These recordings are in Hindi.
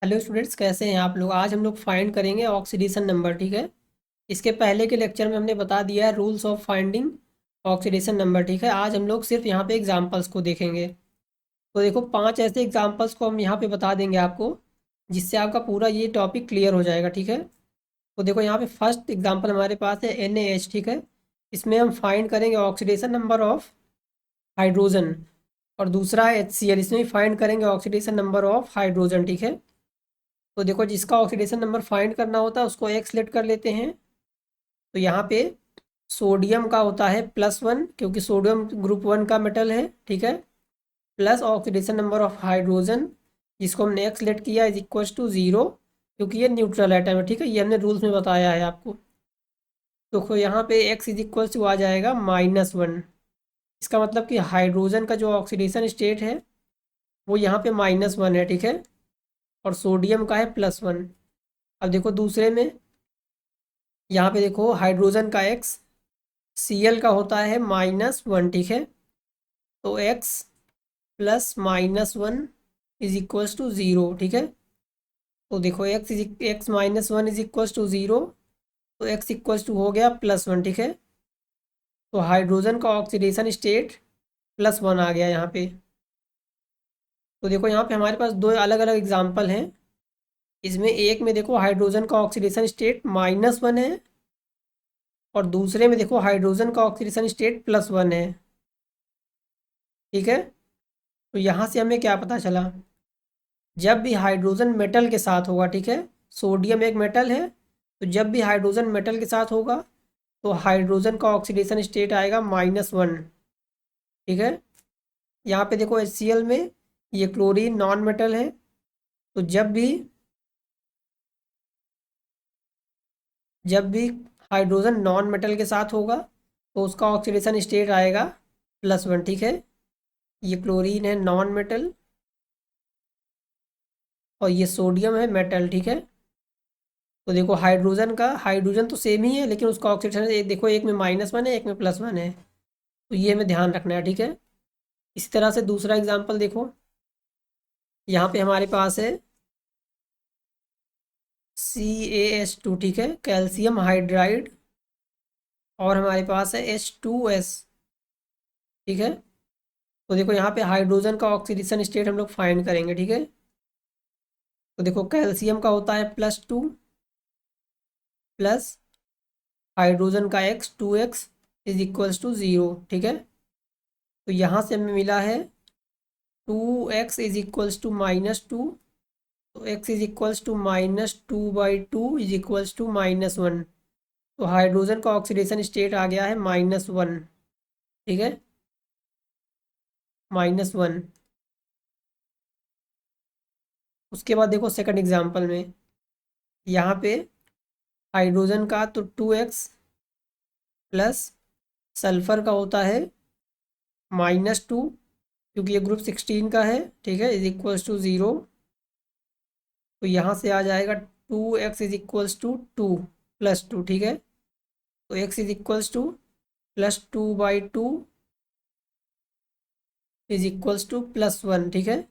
हेलो स्टूडेंट्स, कैसे हैं आप लोग। आज हम लोग फाइंड करेंगे ऑक्सीडेशन नंबर। ठीक है। इसके पहले के लेक्चर में हमने बता दिया है rules of finding oxidation number. ठीक है। आज हम लोग सिर्फ यहाँ पे एग्जांपल्स को देखेंगे। तो देखो, 5 ऐसे एग्जांपल्स को हम यहाँ पे बता देंगे आपको, जिससे आपका पूरा ये टॉपिक क्लियर हो जाएगा। ठीक है। तो देखो, यहाँ पे फर्स्ट एग्जाम्पल हमारे पास है NaH। ठीक है। इसमें हम फाइंड करेंगे ऑक्सीडेशन नंबर ऑफ हाइड्रोजन। और दूसरा है HCl, इसमें भी फाइंड करेंगे ऑक्सीडेशन नंबर ऑफ हाइड्रोजन। ठीक है। तो देखो, जिसका ऑक्सीडेशन नंबर फाइंड करना होता है उसको एक सेलेक्ट कर लेते हैं। तो यहाँ पे सोडियम का होता है +1, क्योंकि सोडियम ग्रुप 1 का मेटल है। ठीक है। Plus oxidation number of hydrogen, जिसको हमने एक सेलेक्ट किया, इज इक्वल टू 0, क्योंकि ये न्यूट्रल एटम है। ठीक है। ये हमने रूल्स में बताया है आपको। तो यहाँ पे x इज इक्वल टू आ जाएगा -1। इसका मतलब कि हाइड्रोजन का जो ऑक्सीडेशन स्टेट है वो यहाँ पे -1 है। ठीक है। और सोडियम का है +1। अब देखो दूसरे में, यहाँ पे देखो हाइड्रोजन का x Cl का होता है -1। ठीक है। तो x plus -1 is equals to 0। ठीक है। तो देखो x -1 इज इक्वल्स टू 0, तो x इक्वल्स टू हो गया +1। ठीक है। तो हाइड्रोजन का ऑक्सीडेशन स्टेट +1 आ गया यहाँ पे। तो देखो, यहाँ पे हमारे पास दो अलग अलग एग्जाम्पल हैं। इसमें एक में देखो हाइड्रोजन का ऑक्सीडेशन स्टेट -1 है, और दूसरे में देखो हाइड्रोजन का ऑक्सीडेशन स्टेट +1 है। ठीक है। तो यहाँ से हमें क्या पता चला, जब भी हाइड्रोजन मेटल के साथ होगा, ठीक है, सोडियम एक मेटल है, तो जब भी हाइड्रोजन मेटल के साथ होगा तो हाइड्रोजन का ऑक्सीडेशन स्टेट आएगा -1। ठीक है। यहाँ पे देखो HCl में ये क्लोरीन नॉन मेटल है, तो जब भी हाइड्रोजन नॉन मेटल के साथ होगा तो उसका ऑक्सीडेशन स्टेट आएगा +1। ठीक है। ये क्लोरीन है नॉन मेटल, और ये सोडियम है मेटल। ठीक है। तो देखो हाइड्रोजन तो सेम ही है, लेकिन उसका ऑक्सीडेशन देखो, एक में -1 है, एक में +1 है। तो ये हमें ध्यान रखना है। ठीक है। इसी तरह से दूसरा एग्जांपल देखो, यहाँ पे हमारे पास है CaH2। ठीक है, कैल्शियम हाइड्राइड। और हमारे पास है H2S। ठीक है। तो देखो, यहाँ पे हाइड्रोजन का ऑक्सीडेशन स्टेट हम लोग फाइंड करेंगे। ठीक है। तो देखो, कैल्शियम का होता है +2, प्लस हाइड्रोजन का x 2x is equals to 0। ठीक है। तो यहाँ से हमें मिला है 2x इज इक्वल्स टू -2, तो x is equals to -2/2 is equals to -1। तो हाइड्रोजन का ऑक्सीडेशन स्टेट आ गया है -1। ठीक है, -1। उसके बाद देखो सेकंड एग्जांपल में, यहाँ पे हाइड्रोजन का तो 2x प्लस सल्फर का होता है -2, क्योंकि ये ग्रुप 16 का है। ठीक है, इज इक्वल्स टू 0। तो यहाँ से आ जाएगा 2x इज इक्वल्स टू 2 + 2। ठीक है। तो x is equals to +2/2 is equals to +1। ठीक है।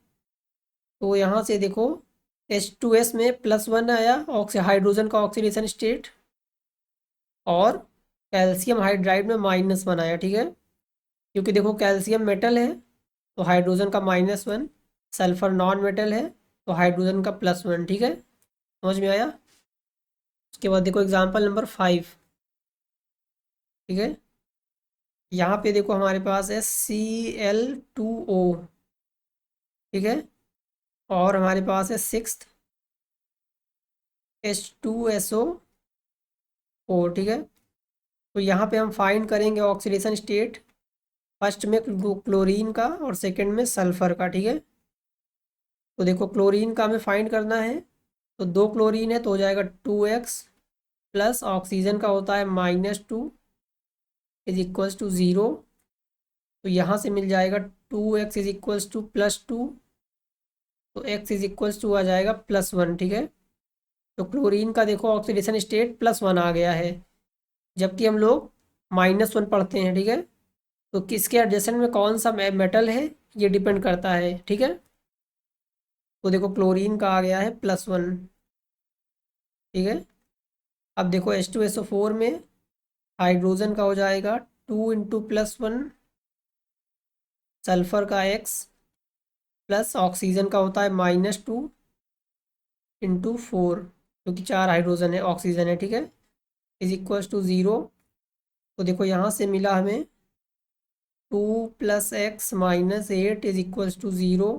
तो यहाँ से देखो H2S में +1 आया हाइड्रोजन का ऑक्सीडेशन स्टेट, और कैल्शियम हाइड्राइड में -1 आया। ठीक है। क्योंकि देखो कैल्शियम मेटल है तो हाइड्रोजन का -1, सल्फर नॉन मेटल है तो हाइड्रोजन का +1। ठीक है, समझ में आया। उसके बाद देखो एग्जांपल नंबर 5। ठीक है। यहाँ पे देखो हमारे पास है Cl2O। ठीक है। और हमारे पास है 6th H2SO4। ठीक है। तो यहाँ पे हम फाइंड करेंगे ऑक्सीडेशन स्टेट, फर्स्ट में क्लोरीन का और सेकंड में सल्फर का। ठीक है। तो देखो क्लोरीन का हमें फाइंड करना है, तो 2 क्लोरीन है तो हो जाएगा 2x, प्लस ऑक्सीजन का होता है -2 इज इक्वल्स टू 0। तो यहाँ से मिल जाएगा 2x इज इक्वल्स टू +2, तो x इज इक्वल्स टू आ जाएगा +1। ठीक है। तो क्लोरीन का देखो ऑक्सीडेशन स्टेट +1 आ गया है, जबकि हम लोग -1 पढ़ते हैं। ठीक है। तो किसके एडजेसेंट में कौन सा मेटल है ये डिपेंड करता है। ठीक है। तो देखो क्लोरीन का आ गया है +1, ठीक है। अब देखो H2SO4 में हाइड्रोजन का हो जाएगा 2 × +1, सल्फर का X, प्लस ऑक्सीजन का होता है -2 × 4, क्योंकि 4 हाइड्रोजन है, ऑक्सीजन है, ठीक है, = 0। तो देखो यहाँ से मिला हमें 2 + x - 8 = 0।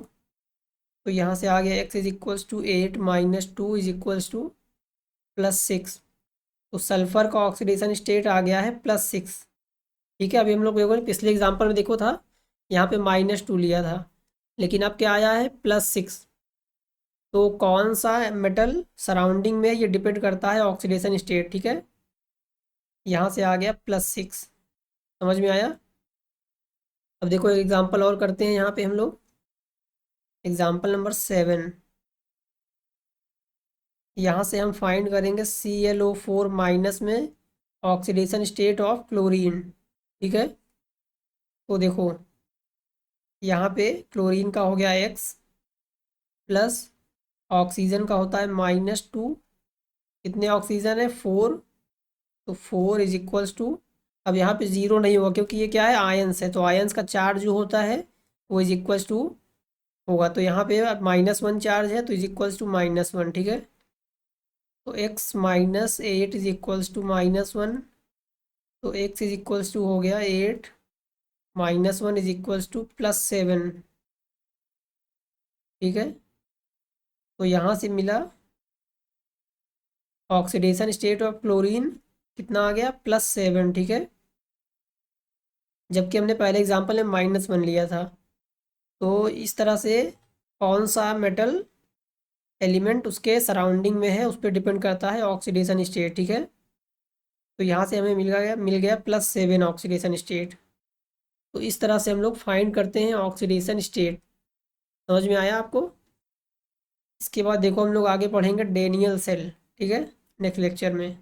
तो यहाँ से आ गया x = 8 - 2 = +6। तो सल्फर का ऑक्सीडेशन स्टेट आ गया है +6, ठीक है। अभी हम लोग देखो पिछले एग्जाम्पल में देखो था यहाँ पे -2 लिया था, लेकिन अब क्या आया है +6। तो कौन सा मेटल सराउंडिंग में, ये डिपेंड करता है ऑक्सीडेशन स्टेट, ठीक है। यहाँ से आ गया +6, समझ में आया। अब देखो एक एग्जांपल और करते हैं यहाँ पे हम लोग, एग्जांपल नंबर 7। यहाँ से हम फाइंड करेंगे ClO4- में ऑक्सीडेशन स्टेट ऑफ क्लोरीन, ठीक है। तो देखो यहाँ पे क्लोरीन का हो गया X, प्लस ऑक्सीजन का होता है -2। कितने ऑक्सीजन है? 4। तो 4 = अब यहाँ पे 0 नहीं होगा क्योंकि ये क्या है, आयंस है। तो आयंस का चार्ज जो होता है वो = होगा। तो यहाँ पे -1 चार्ज है, तो = -1, ठीक है। तो x - 8 = -1। तो x हो गया 8 - 1 +7, ठीक है। तो यहाँ से मिला ऑक्सीडेशन स्टेट ऑफ क्लोरीन कितना आ गया, +7, ठीक है। जबकि हमने पहले एग्जांपल में -1 लिया था। तो इस तरह से कौन सा मेटल एलिमेंट उसके सराउंडिंग में है उस पर डिपेंड करता है ऑक्सीडेशन स्टेट, ठीक है। तो यहाँ से हमें मिल गया +7 ऑक्सीडेशन स्टेट। तो इस तरह से हम लोग फाइंड करते हैं ऑक्सीडेशन स्टेट। समझ में आया आपको? इसके बाद देखो हम लोग आगे पढ़ेंगे डेनियल सेल, ठीक है, नेक्स्ट लेक्चर में।